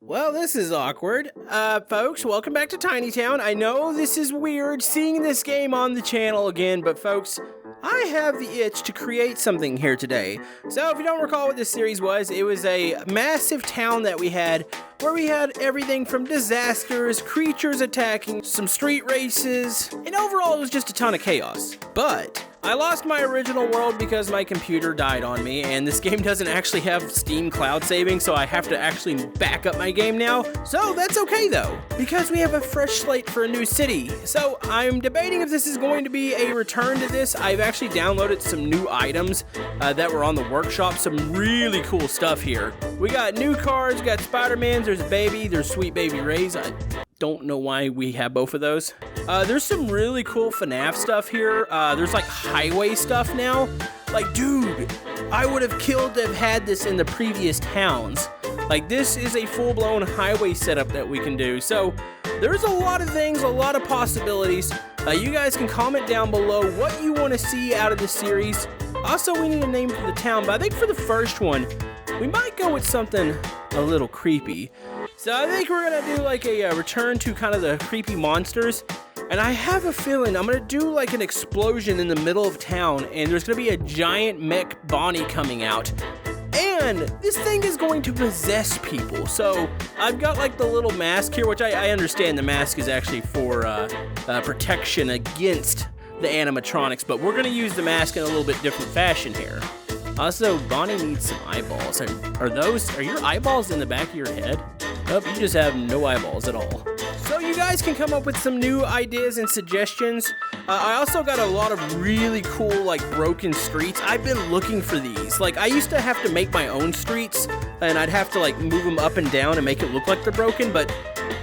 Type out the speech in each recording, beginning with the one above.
Well, this is awkward. Folks, welcome back to Tiny Town. I know this is weird seeing this game on the channel again, but folks, I have the itch to create something here today. So if you don't recall what this series was, it was a massive town that we had where we had everything from disasters, creatures attacking, some street races, and overall it was just a ton of chaos. But I lost my original world because my computer died on me, and this game doesn't actually have Steam cloud saving, so I have to actually back up my game now. So that's okay though, because we have a fresh slate for a new city. So I'm debating if this is going to be a return to this. I've actually downloaded some new items that were on the workshop, some really cool stuff here. We got new cars, we got Spider-Mans, there's a baby, there's Sweet Baby Ray's. I don't know why we have both of those. There's some really cool FNAF stuff here. There's like highway stuff now. Like, dude, I would have killed to have had this in the previous towns. Like, this is a full-blown highway setup that we can do. So there's a lot of things, a lot of possibilities. You guys can comment down below what you want to see out of this series. Also, we need a name for the town, but I think for the first one, we might go with something a little creepy. So I think we're gonna do like a return to kind of the creepy monsters. And I have a feeling I'm gonna do like an explosion in the middle of town, and there's gonna be a giant mech Bonnie coming out. And this thing is going to possess people. So I've got like the little mask here, which I understand the mask is actually for protection against the animatronics, but we're gonna use the mask in a little bit different fashion here. Also, Bonnie needs some eyeballs. Are your eyeballs in the back of your head? Nope, you just have no eyeballs at all. So you guys can come up with some new ideas and suggestions. I also got a lot of really cool, like, broken streets. I've been looking for these. Like, I used to have to make my own streets, and I'd have to, like, move them up and down and make it look like they're broken, but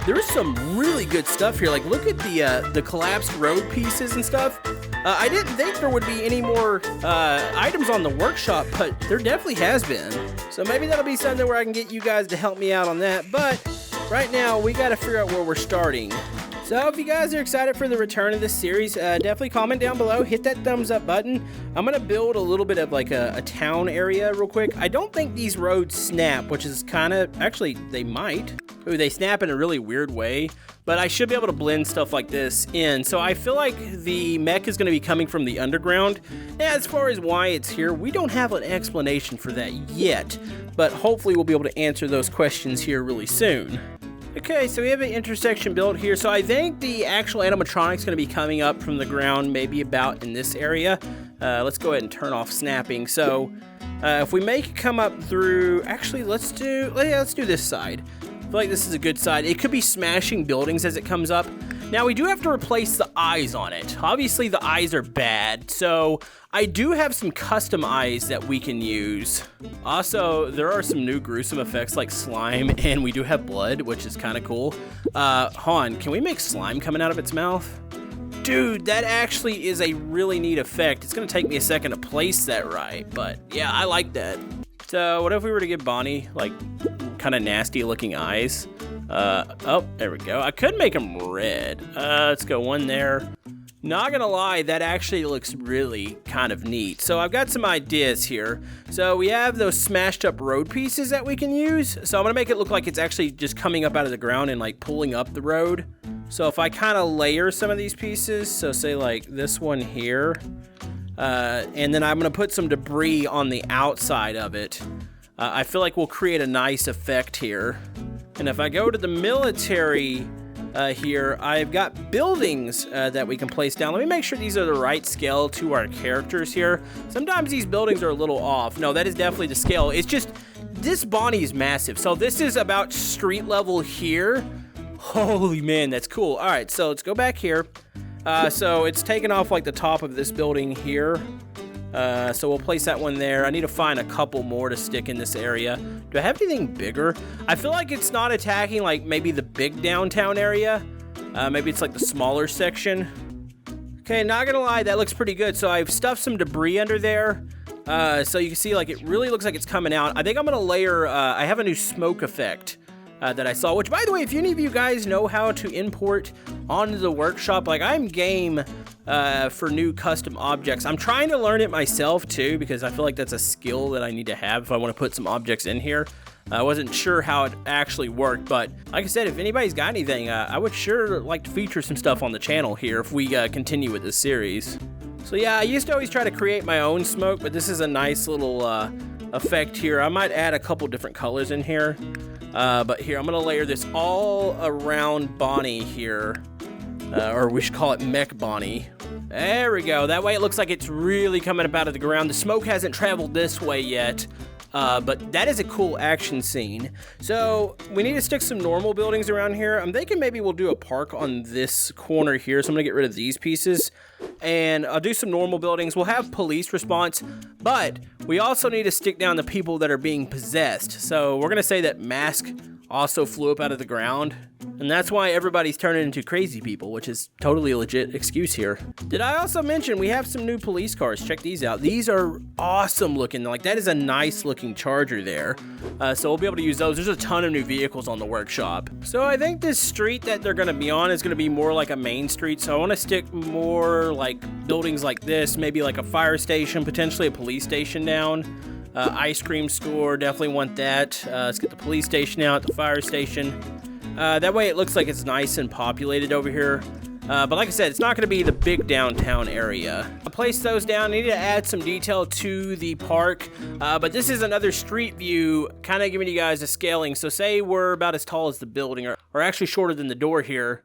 there's some really good stuff here. Like, look at the collapsed road pieces and stuff. I didn't think there would be any more items on the workshop, but there definitely has been. So maybe that'll be something where I can get you guys to help me out on that. But right now, we got to figure out where we're starting. So if you guys are excited for the return of this series, definitely comment down below, hit that thumbs up button. I'm going to build a little bit of like a town area real quick. I don't think these roads snap, which is kind of, actually they might. Ooh, they snap in a really weird way, but I should be able to blend stuff like this in. So I feel like the mech is going to be coming from the underground. As far as why it's here, we don't have an explanation for that yet, but hopefully we'll be able to answer those questions here really soon. Okay, so we have an intersection built here. So I think the actual animatronic's going to be coming up from the ground, maybe about in this area. Let's go ahead and turn off snapping. So if we make it come up through, actually let's do this side. I feel like this is a good side. It could be smashing buildings as it comes up. Now we do have to replace the eyes on it. Obviously the eyes are bad, so I do have some custom eyes that we can use. Also, there are some new gruesome effects like slime, and we do have blood, which is kind of cool. Han, can we make slime coming out of its mouth? Dude, that actually is a really neat effect. It's gonna take me a second to place that right, but yeah, I like that. So what if we were to give Bonnie like kind of nasty looking eyes? Oh, there we go. I could make them red. Let's go one there. Not gonna lie, that actually looks really kind of neat. So I've got some ideas here. So we have those smashed up road pieces that we can use. So I'm gonna make it look like it's actually just coming up out of the ground and like pulling up the road. So if I kind of layer some of these pieces, so say like this one here, and then I'm gonna put some debris on the outside of it. I feel like we'll create a nice effect here. And if I go to the military here, I've got buildings that we can place down. Let me make sure these are the right scale to our characters here. Sometimes these buildings are a little off. No, that is definitely the scale. It's just, this Bonnie is massive. So this is about street level here. Holy man, that's cool. All right, so let's go back here. So it's taken off like the top of this building here. So we'll place that one there. I need to find a couple more to stick in this area. Do I have anything bigger? I feel like it's not attacking like maybe the big downtown area. Maybe it's like the smaller section. Okay, not gonna lie, that looks pretty good. So I've stuffed some debris under there. So you can see like it really looks like it's coming out. I think I'm gonna layer, I have a new smoke effect that I saw, which by the way, if any of you guys know how to import onto the workshop, like I'm game for new custom objects. I'm trying to learn it myself too, because I feel like that's a skill that I need to have if I want to put some objects in here. I wasn't sure how it actually worked, but like I said, if anybody's got anything, I would sure like to feature some stuff on the channel here if we continue with this series. So yeah, I used to always try to create my own smoke, but this is a nice little effect here. I might add a couple different colors in here, but here, I'm gonna layer this all around Bonnie here, or we should call it Mech Bonnie. There we go. That way it looks like it's really coming up out of the ground. The smoke hasn't traveled this way yet, but that is a cool action scene. So we need to stick some normal buildings around here. I'm thinking maybe we'll do a park on this corner here. So I'm gonna get rid of these pieces and I'll do some normal buildings. We'll have police response, but we also need to stick down the people that are being possessed. So we're gonna say that Mask also flew up out of the ground, and that's why everybody's turning into crazy people, which is totally a legit excuse here. Did I also mention we have some new police cars? Check these out. These are awesome looking. Like, that is a nice looking Charger there. So we'll be able to use those. There's a ton of new vehicles on the workshop. So I think this street that they're gonna be on is gonna be more like a main street. So I wanna stick more like buildings like this, maybe like a fire station, potentially a police station down. Ice cream store, definitely want that. Let's get the police station out, the fire station. That way it looks like it's nice and populated over here. But like I said, it's not going to be the big downtown area. I'll place those down. I need to add some detail to the park. But this is another street view, kind of giving you guys a scaling. So say we're about as tall as the building, or actually shorter than the door here.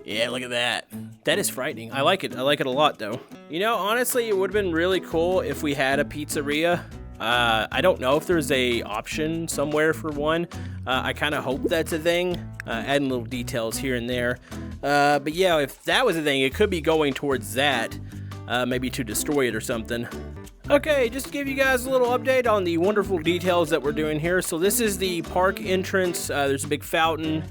Yeah, look at that. That is frightening. I like it. I like it a lot, though. You know, honestly, it would have been really cool if we had a pizzeria. I don't know if there's a option somewhere for one. I kind of hope that's a thing. Adding little details here and there. But yeah, if that was a thing, it could be going towards that. Maybe to destroy it or something. Okay, just to give you guys a little update on the wonderful details that we're doing here. So this is the park entrance. There's a big fountain.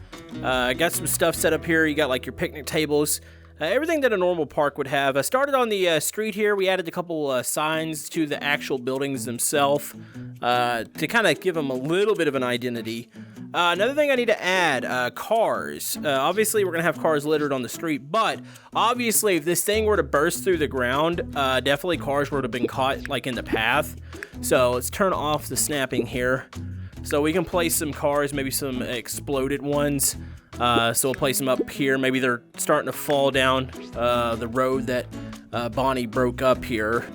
I got some stuff set up here. You got like your picnic tables. Everything that a normal park would have. I started on the street here. We added a couple signs to the actual buildings themselves to kind of give them a little bit of an identity. Another thing I need to add, cars. Obviously, we're going to have cars littered on the street, but obviously, if this thing were to burst through the ground, definitely cars would have been caught like in the path. So let's turn off the snapping here. So we can place some cars, maybe some exploded ones. So we'll place them up here. Maybe they're starting to fall down the road that Bonnie broke up here.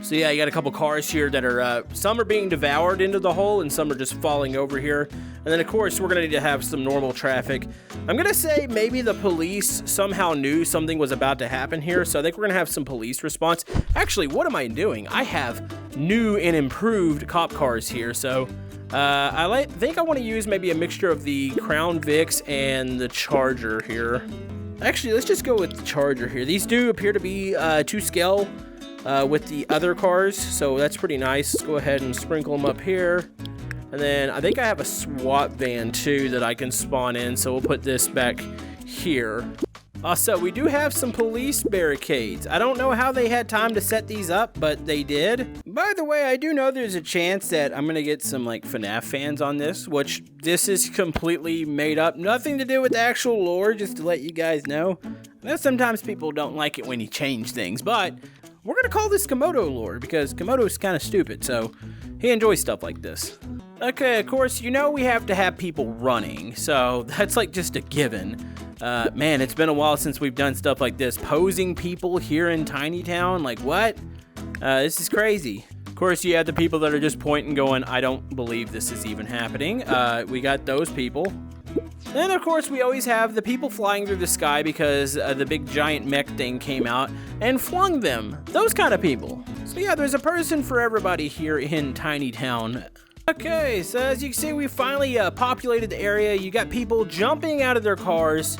So yeah, you got a couple cars here that are, some are being devoured into the hole and some are just falling over here. And then of course, we're gonna need to have some normal traffic. I'm gonna say maybe the police somehow knew something was about to happen here. So I think we're gonna have some police response. Actually, what am I doing? I have new and improved cop cars here. So I think I want to use maybe a mixture of the Crown Vics and the Charger here. Actually, let's just go with the Charger here. These do appear to be to scale with the other cars, so that's pretty nice. Let's go ahead and sprinkle them up here. And then I think I have a SWAT van too that I can spawn in, so we'll put this back here. Also, we do have some police barricades. I don't know how they had time to set these up, but they did. By the way, I do know there's a chance that I'm gonna get some like FNAF fans on this, which this is completely made up. Nothing to do with the actual lore, just to let you guys know. I know sometimes people don't like it when you change things, but we're gonna call this Camodo lore because Camodo's kind of stupid, so he enjoys stuff like this. Okay, of course, you know we have to have people running, so that's like just a given. Man, it's been a while since we've done stuff like this. Posing people here in Tiny Town, like what? This is crazy. Of course, you have the people that are just pointing going, I don't believe this is even happening. We got those people. Then, of course, we always have the people flying through the sky because the big giant mech thing came out and flung them. Those kind of people. So yeah, there's a person for everybody here in Tiny Town. Okay, so as you can see, we finally populated the area. You got people jumping out of their cars,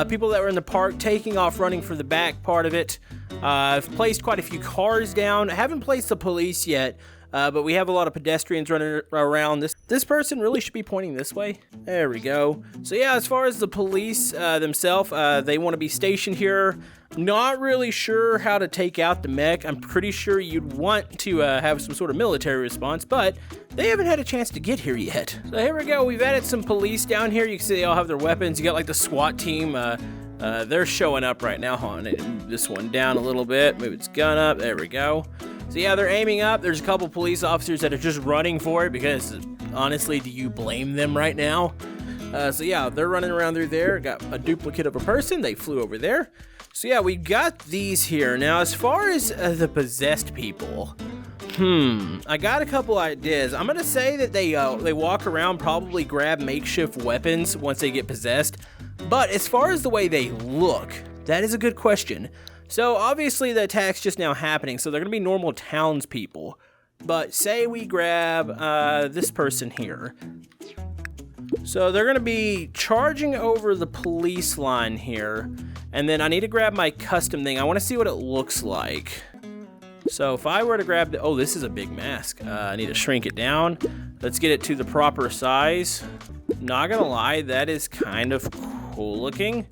people that were in the park taking off running for the back part of it. I've placed quite a few cars down. I haven't placed the police yet, but we have a lot of pedestrians running around. This person really should be pointing this way. There we go. So yeah, as far as the police themselves, they want to be stationed here. Not really sure how to take out the mech. I'm pretty sure you'd want to have some sort of military response, but they haven't had a chance to get here yet. So here we go. We've added some police down here. You can see they all have their weapons. You got like the SWAT team. They're showing up right now. Hold on, move this one down a little bit. Move its gun up. There we go. So yeah, they're aiming up. There's a couple police officers that are just running for it because honestly, do you blame them right now? So yeah, they're running around through there. Got a duplicate of a person. They flew over there. So yeah, we got these here. Now, as far as the possessed people, I got a couple ideas. I'm gonna say that they walk around, probably grab makeshift weapons once they get possessed. But as far as the way they look, that is a good question. So obviously the attack's just now happening, so they're gonna be normal townspeople. But say we grab this person here. So they're gonna be charging over the police line here. And then I need to grab my custom thing. I wanna see what it looks like. So if I were to grab oh, this is a big mask. I need to shrink it down. Let's get it to the proper size. Not gonna lie, that is kind of cool looking.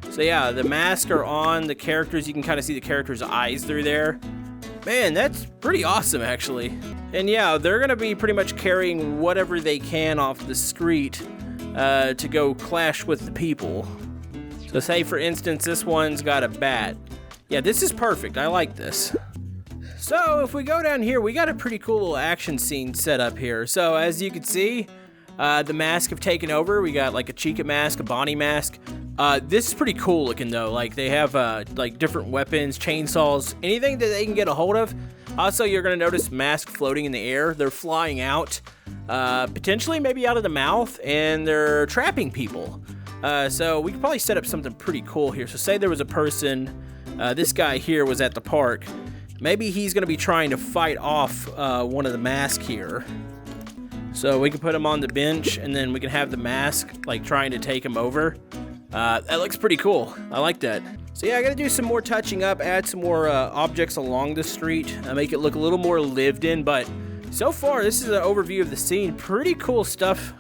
So yeah, the masks are on the characters. You can kind of see the characters' eyes through there. Man, that's pretty awesome, actually. And yeah, they're gonna be pretty much carrying whatever they can off the street to go clash with the people. So say, for instance, this one's got a bat. Yeah, this is perfect. I like this. So if we go down here, we got a pretty cool little action scene set up here. So as you can see, the masks have taken over. We got like a Chica mask, a Bonnie mask. This is pretty cool looking though. Like they have like different weapons, chainsaws, anything that they can get a hold of. Also, you're gonna notice masks floating in the air. They're flying out, potentially maybe out of the mouth, and they're trapping people. So we could probably set up something pretty cool here. So say there was a person, this guy here was at the park. Maybe he's gonna be trying to fight off one of the masks here. So we can put him on the bench, and then we can have the mask like trying to take him over. That looks pretty cool. I like that. So yeah, I gotta do some more touching up, add some more objects along the street, make it look a little more lived in, but so far this is an overview of the scene. Pretty cool stuff.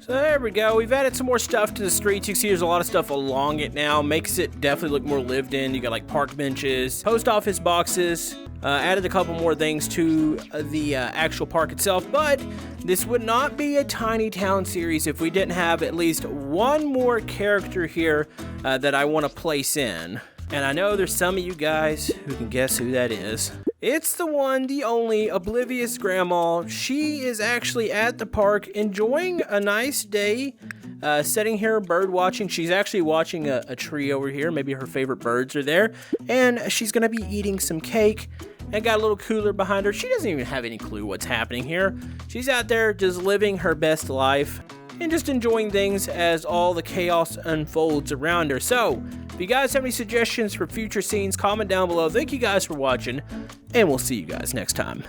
So there we go. We've added some more stuff to the streets. You can see there's a lot of stuff along it now. Makes it definitely look more lived in. You got like park benches, post office boxes, added a couple more things to the actual park itself, but this would not be a Tiny Town series if we didn't have at least one more character here that I want to place in. And I know there's some of you guys who can guess who that is. It's the one, the only, Oblivious Grandma. She is actually at the park enjoying a nice day, sitting here bird watching. She's actually watching a tree over here. Maybe her favorite birds are there. And she's gonna be eating some cake and got a little cooler behind her. She doesn't even have any clue what's happening here. She's out there just living her best life and just enjoying things as all the chaos unfolds around her. So, if you guys have any suggestions for future scenes, comment down below. Thank you guys for watching, and we'll see you guys next time.